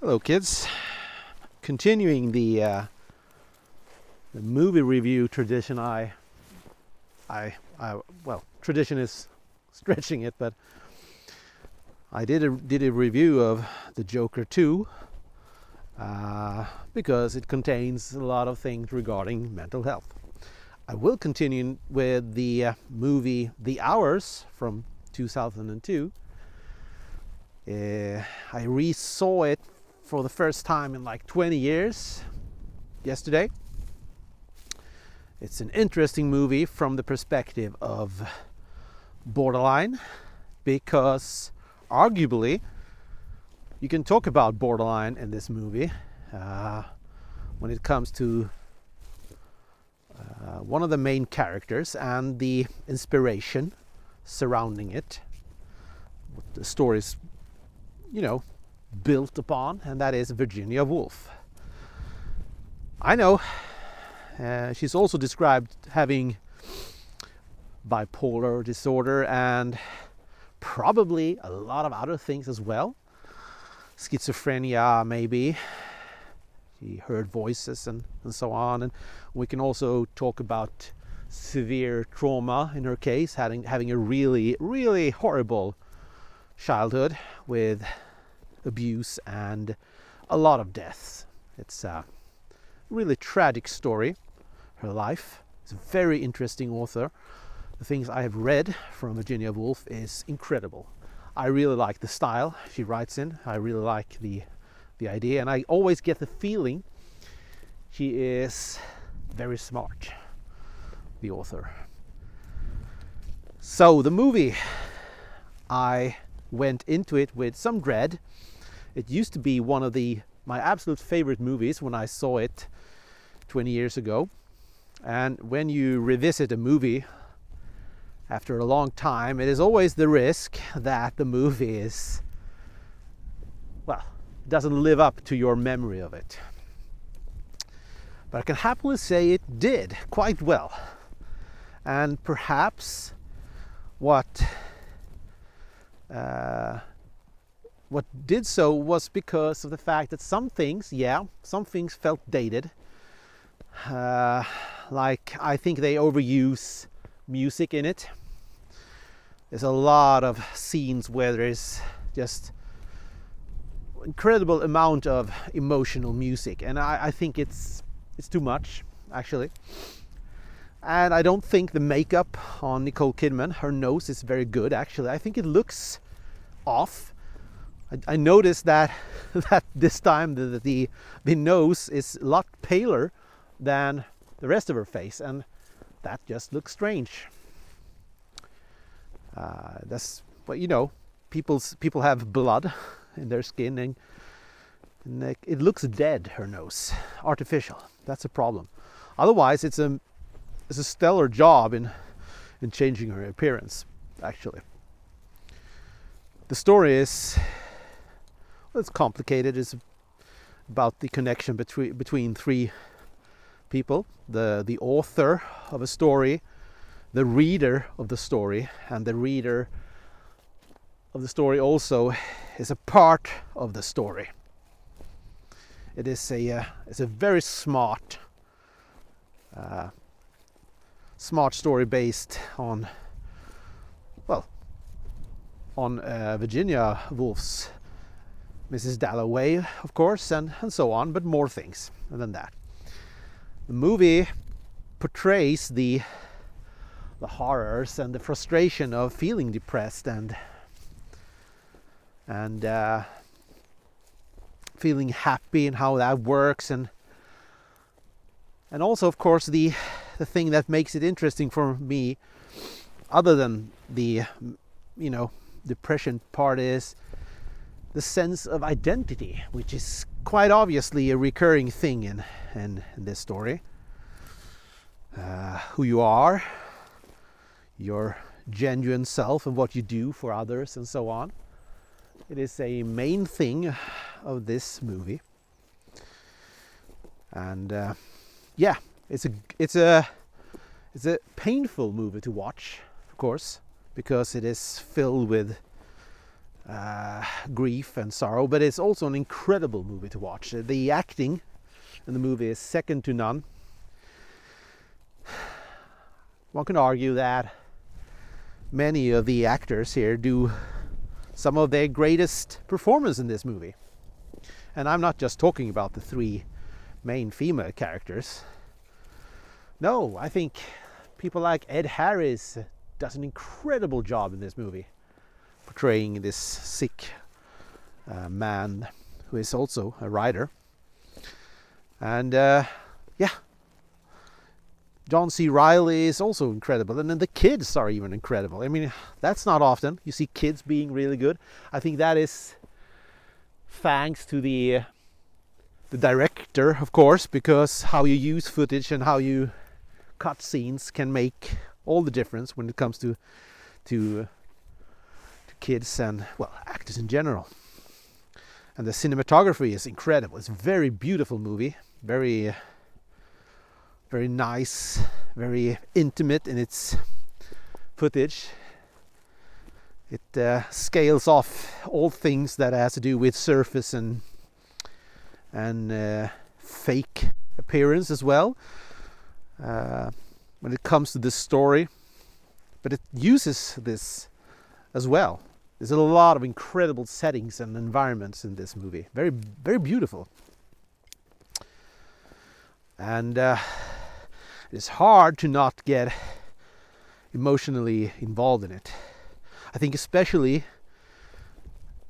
Hello, kids. Continuing the movie review tradition. Well, tradition is stretching it, but I did a review of The Joker 2 because it contains a lot of things regarding mental health. I will continue with the movie The Hours from 2002. I re-saw it for the first time in like 20 years yesterday. It's an interesting movie from the perspective of borderline, because arguably you can talk about borderline in this movie when it comes to one of the main characters and the inspiration surrounding it. What the story's, built upon, and that is Virginia Woolf. I know she's also described having bipolar disorder and probably a lot of other things as well. Schizophrenia, maybe. She heard voices and so on. And we can also talk about severe trauma in her case, having a really, really horrible childhood with abuse and a lot of deaths. It's a really tragic story, her life. It's a very interesting author. The things I have read from Virginia Woolf is incredible. I really like the style she writes in. I really like the idea, and I always get the feeling she is very smart, the author. So the movie, I went into it with some dread. It used to be one of my absolute favorite movies when I saw it 20 years ago. And when you revisit a movie after a long time, it is always the risk that the movie doesn't live up to your memory of it. But I can happily say it did quite well. And perhaps what did so was because of the fact that some things felt dated. Like, I think they overuse music in it. There's a lot of scenes where there is just incredible amount of emotional music, and I think it's too much, actually. And I don't think the makeup on Nicole Kidman, her nose, is very good, actually. I think it looks off. I noticed that this time the nose is a lot paler than the rest of her face, and that just looks strange. That's what, people have blood in their skin, and it looks dead, her nose, artificial. That's a problem. Otherwise, it's a stellar job in changing her appearance, actually. The story is, it's complicated. It's about the connection between three people: the author of a story, the reader of the story, and the reader of the story also is a part of the story. It's a very smart story based on Virginia Woolf's Mrs. Dalloway, of course, and so on, but more things than that. The movie portrays the horrors and the frustration of feeling depressed and feeling happy, and how that works, and also, of course, the thing that makes it interesting for me, other than the depression part, is the sense of identity, which is quite obviously a recurring thing in this story. Who you are, your genuine self, and what you do for others, and so on. It is a main thing of this movie, and it's a painful movie to watch, of course, because it is filled with grief and sorrow, but it's also an incredible movie to watch. The acting in the movie is second to none. One can argue that many of the actors here do some of their greatest performance in this movie. And I'm not just talking about the three main female characters. No, I think people like Ed Harris does an incredible job in this movie, portraying this sick man who is also a writer. And yeah, John C. Reilly is also incredible, and then the kids are even incredible. I mean, that's not often you see kids being really good. I think that is thanks to the director, of course, because how you use footage and how you cut scenes can make all the difference when it comes to kids and, well, actors in general. And the cinematography is incredible. It's a very beautiful movie, very nice, very intimate in its footage. It scales off all things that has to do with surface and fake appearance as well, when it comes to this story. But it uses this as well. There's a lot of incredible settings and environments in this movie. Very, very beautiful. And it's hard to not get emotionally involved in it. I think especially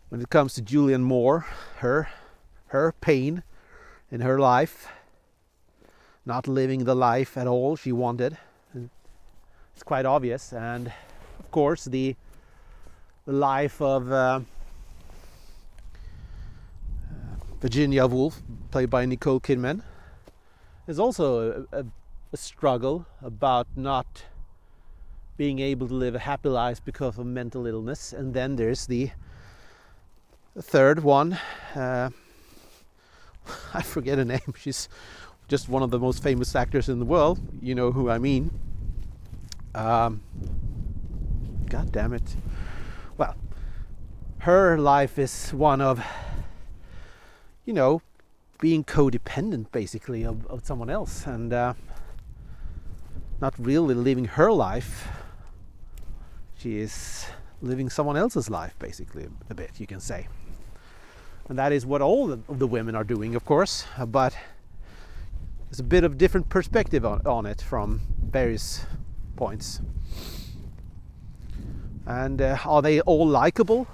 when it comes to Julianne Moore, her pain in her life, not living the life at all she wanted. It's quite obvious. And of course the life of Virginia Woolf, played by Nicole Kidman, is also a struggle about not being able to live a happy life because of mental illness. And then there's the third one. I forget her name. She's just one of the most famous actors in the world. You know who I mean. God damn it. Well, her life is one of, you know, being codependent basically of someone else, and not really living her life. She is living someone else's life basically, a bit, you can say. And that is what all of the women are doing, of course, but there's a bit of different perspective on it from various points. And are they all likable?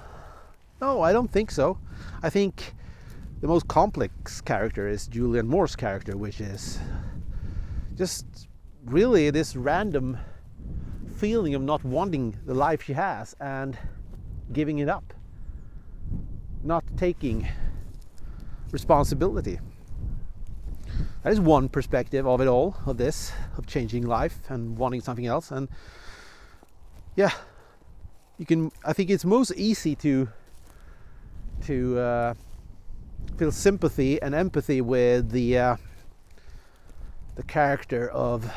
No, I don't think so. I think the most complex character is Julianne Moore's character, which is just really this random feeling of not wanting the life she has and giving it up, not taking responsibility. That is one perspective of it all, of this, of changing life and wanting something else. And yeah, I think it's most easy to feel sympathy and empathy with the character of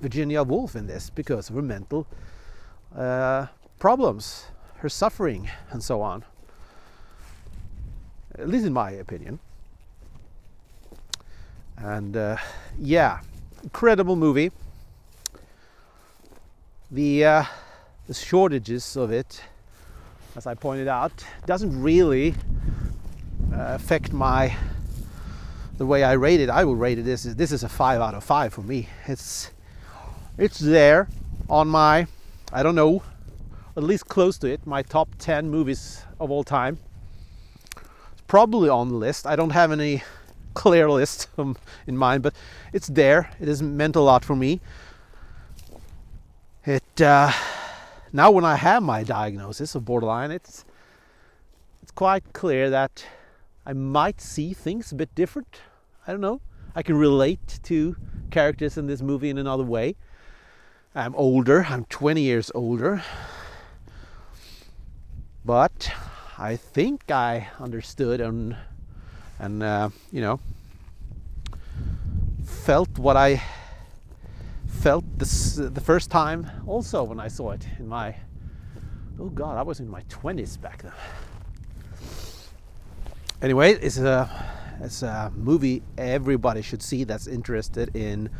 Virginia Woolf in this, because of her mental problems, her suffering, and so on. At least in my opinion. And yeah, incredible movie. The shortages of it, as I pointed out, doesn't really affect the way I rate it. I will rate it this is a 5 out of 5 for me. It's there on my, I don't know, at least close to it, my top 10 movies of all time. It's probably on the list. I don't have any clear list in mind, but it's there. It has meant a lot for me. It now when I have my diagnosis of borderline, it's quite clear that I might see things a bit different. I don't know. I can relate to characters in this movie in another way. I'm older. I'm 20 years older. But I think I understood and you know, felt what I felt the first time also when I saw it in my, oh God, I was in my 20s back then. Anyway, it's a movie everybody should see that's interested in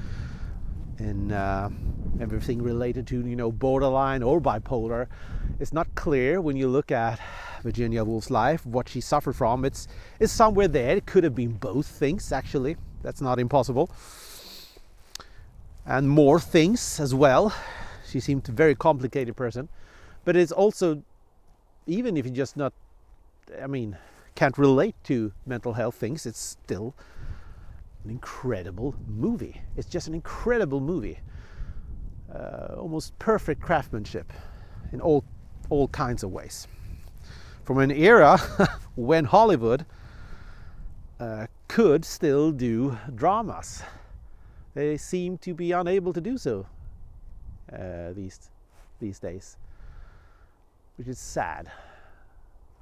everything related to, you know, borderline or bipolar. It's not clear when you look at Virginia Woolf's life what she suffered from. It's somewhere there. It could have been both things, actually. That's not impossible. And more things as well. She seemed a very complicated person. But it's also, even if you just not, I mean, can't relate to mental health things, it's still an incredible movie. It's just an incredible movie. Almost perfect craftsmanship in all kinds of ways. From an era when Hollywood could still do dramas. They seem to be unable to do so these days, which is sad.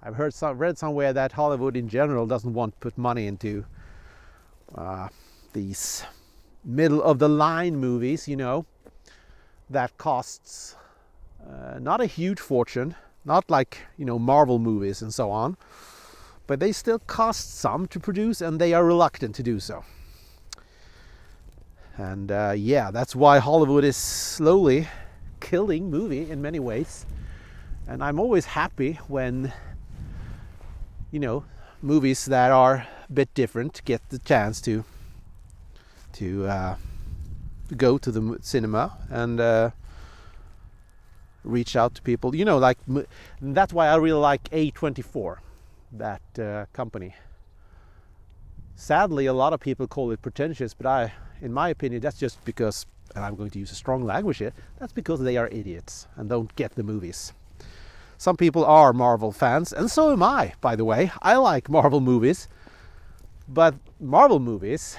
I've read somewhere that Hollywood in general doesn't want to put money into these middle of the line movies, you know, that costs not a huge fortune, not like, you know, Marvel movies and so on, but they still cost some to produce, and they are reluctant to do so. And yeah, that's why Hollywood is slowly killing movie in many ways. And I'm always happy when, you know, movies that are a bit different get the chance to go to the cinema and reach out to people. You know, like, that's why I really like A24, that company. Sadly, a lot of people call it pretentious, but in my opinion, that's just because, and I'm going to use a strong language here, that's because they are idiots and don't get the movies. Some people are Marvel fans, and so am I, by the way. I like Marvel movies, but Marvel movies,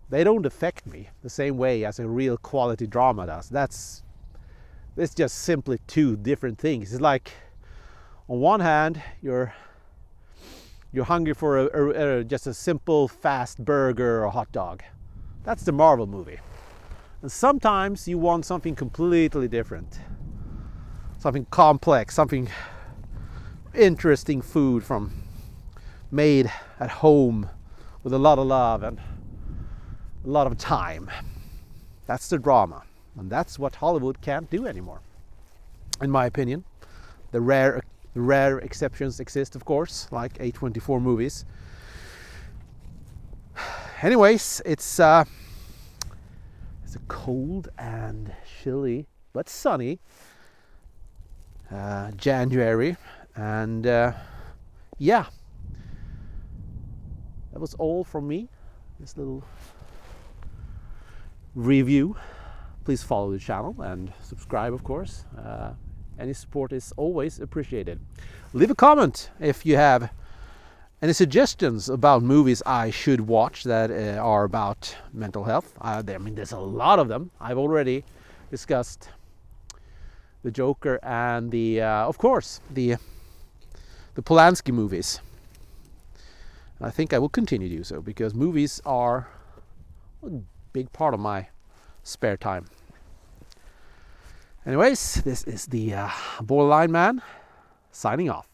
they don't affect me the same way as a real quality drama does. It's just simply two different things. It's like, on one hand, you're hungry for just a simple fast burger or hot dog. That's the Marvel movie. And sometimes you want something completely different, something complex, something interesting, food made at home with a lot of love and a lot of time. That's the drama, and that's what Hollywood can't do anymore, in my opinion. The rare exceptions exist, of course, like A24 movies. Anyways, it's a cold and chilly but sunny January, and yeah, that was all from me, this little review. Please follow the channel and subscribe, of course. Any support is always appreciated. Leave a comment if you have any suggestions about movies I should watch that are about mental health. I mean, there's a lot of them. I've already discussed the Joker and of course, the Polanski movies. I think I will continue to do so, because movies are a big part of my spare time. Anyways, this is the Borderline Man signing off.